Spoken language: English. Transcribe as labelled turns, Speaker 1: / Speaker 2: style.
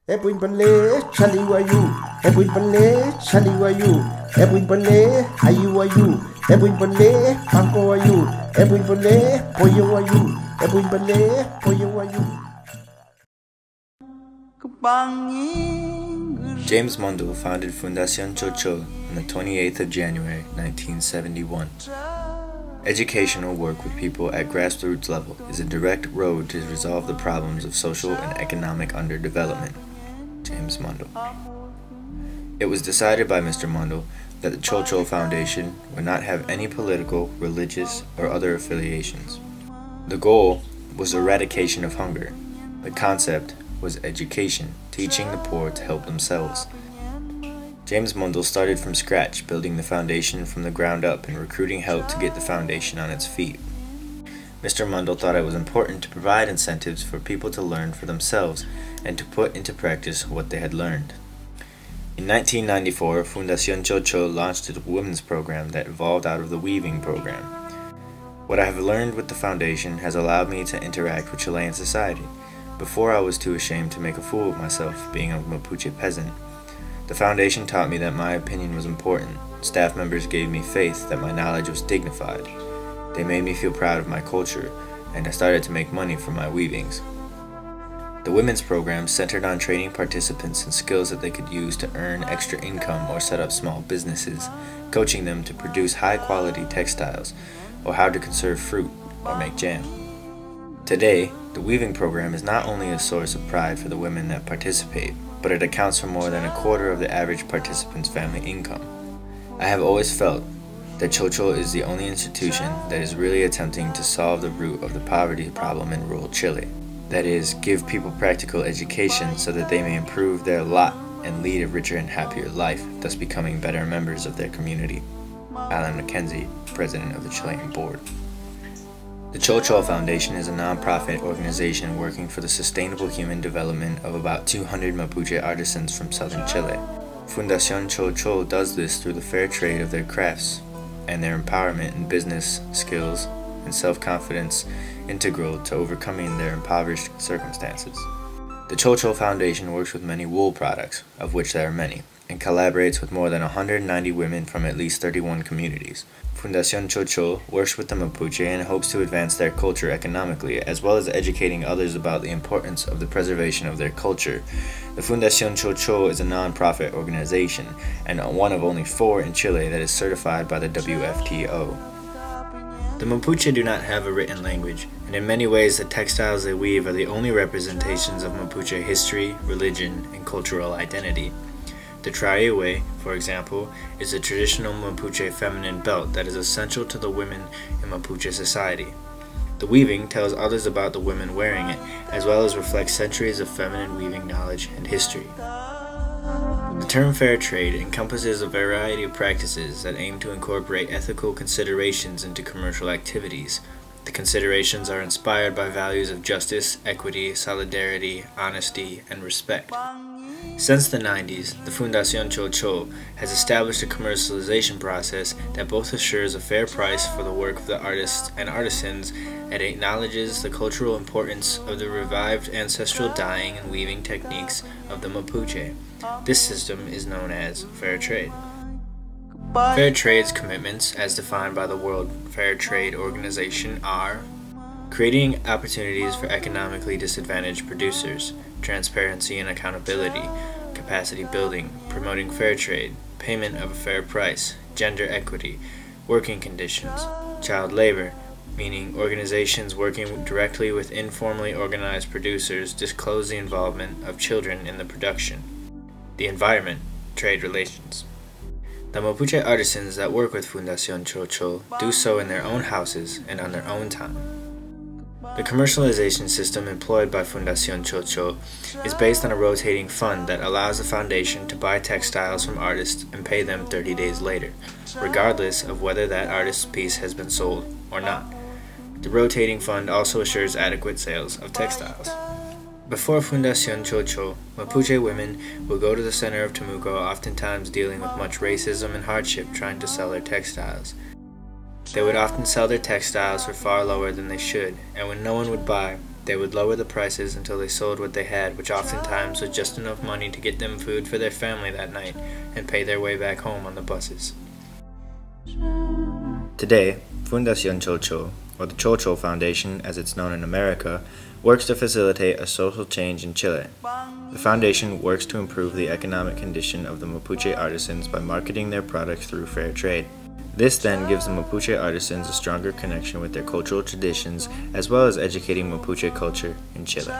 Speaker 1: Ebwin Bale, Charlie Wayu, Ebwin Bale, Charlie Wayu, Ebwin Bale, Hayu Wayu, Ebwin Bale, Panko Wayu, Ebwin Bale, Poyo Wayu, Ebwin Bale, Poyo Wayu.
Speaker 2: James Mundell founded Fundación Chol-Chol on the 28th of January, 1971. Educational work with people at grassroots level is a direct road to resolve the problems of social and economic underdevelopment. James Mundell. It was decided by Mr. Mundell that the Chol-Chol Foundation would not have any political, religious, or other affiliations. The goal was eradication of hunger. The concept was education, teaching the poor to help themselves. James Mundell started from scratch, building the foundation from the ground up and recruiting help to get the foundation on its feet. Mr. Mundell thought it was important to provide incentives for people to learn for themselves and to put into practice what they had learned. In 1994, Fundación Chol-Chol launched a women's program that evolved out of the weaving program. What I have learned with the foundation has allowed me to interact with Chilean society. Before, I was too ashamed to make a fool of myself, being a Mapuche peasant. The foundation taught me that my opinion was important. Staff members gave me faith that my knowledge was dignified. They made me feel proud of my culture, and I started to make money from my weavings. The women's program centered on training participants in skills that they could use to earn extra income or set up small businesses, coaching them to produce high-quality textiles, or how to conserve fruit or make jam. Today, the weaving program is not only a source of pride for the women that participate, but it accounts for more than a quarter of the average participant's family income. I have always felt that Chol-Chol is the only institution that is really attempting to solve the root of the poverty problem in rural Chile. That is, give people practical education so that they may improve their lot and lead a richer and happier life, thus becoming better members of their community. Alan Mackenzie, President of the Chilean Board. The Chol-Chol Foundation is a non-profit organization working for the sustainable human development of about 200 Mapuche artisans from southern Chile. Fundación Chol-Chol does this through the fair trade of their crafts and their empowerment in business skills and self-confidence integral to overcoming their impoverished circumstances. The Chol-Chol Foundation works with many wool products, of which there are many, and collaborates with more than 190 women from at least 31 communities. Fundación Chol-Chol works with the Mapuche and hopes to advance their culture economically, as well as educating others about the importance of the preservation of their culture. The Fundación Chol-Chol is a non-profit organization, and one of only 4 in Chile that is certified by the WFTO. The Mapuche do not have a written language, and in many ways the textiles they weave are the only representations of Mapuche history, religion, and cultural identity. The traiue, for example, is a traditional Mapuche feminine belt that is essential to the women in Mapuche society. The weaving tells others about the women wearing it, as well as reflects centuries of feminine weaving knowledge and history. The term fair trade encompasses a variety of practices that aim to incorporate ethical considerations into commercial activities. The considerations are inspired by values of justice, equity, solidarity, honesty, and respect. Since the 90s, the Fundación Chol-Chol has established a commercialization process that both assures a fair price for the work of the artists and artisans and acknowledges the cultural importance of the revived ancestral dyeing and weaving techniques of the Mapuche. This system is known as fair trade. Fair trade's commitments, as defined by the World Fair Trade Organization, are creating opportunities for economically disadvantaged producers, transparency and accountability, capacity building, promoting fair trade, payment of a fair price, gender equity, working conditions, child labor, meaning organizations working directly with informally organized producers disclose the involvement of children in the production, the environment, trade relations. The Mapuche artisans that work with Fundación Chol-Chol do so in their own houses and on their own time. The commercialization system employed by Fundación Chol-Chol is based on a rotating fund that allows the foundation to buy textiles from artists and pay them 30 days later, regardless of whether that artist's piece has been sold or not. The rotating fund also assures adequate sales of textiles. Before Fundación Chol-Chol, Mapuche women would go to the center of Temuco, oftentimes dealing with much racism and hardship trying to sell their textiles. They would often sell their textiles for far lower than they should, and when no one would buy,
Speaker 3: They would lower the prices until they sold what they had, which oftentimes was just enough money to get them food for their family that night and pay their way back home on the buses.
Speaker 2: Today, Fundación Chol-Chol, or the Chol-Chol Foundation as it's known in America, works to facilitate a social change in Chile. The foundation works to improve the economic condition of the Mapuche artisans by marketing their products through fair trade. This then gives the Mapuche artisans a stronger connection with their cultural traditions, as well as educating Mapuche culture in Chile.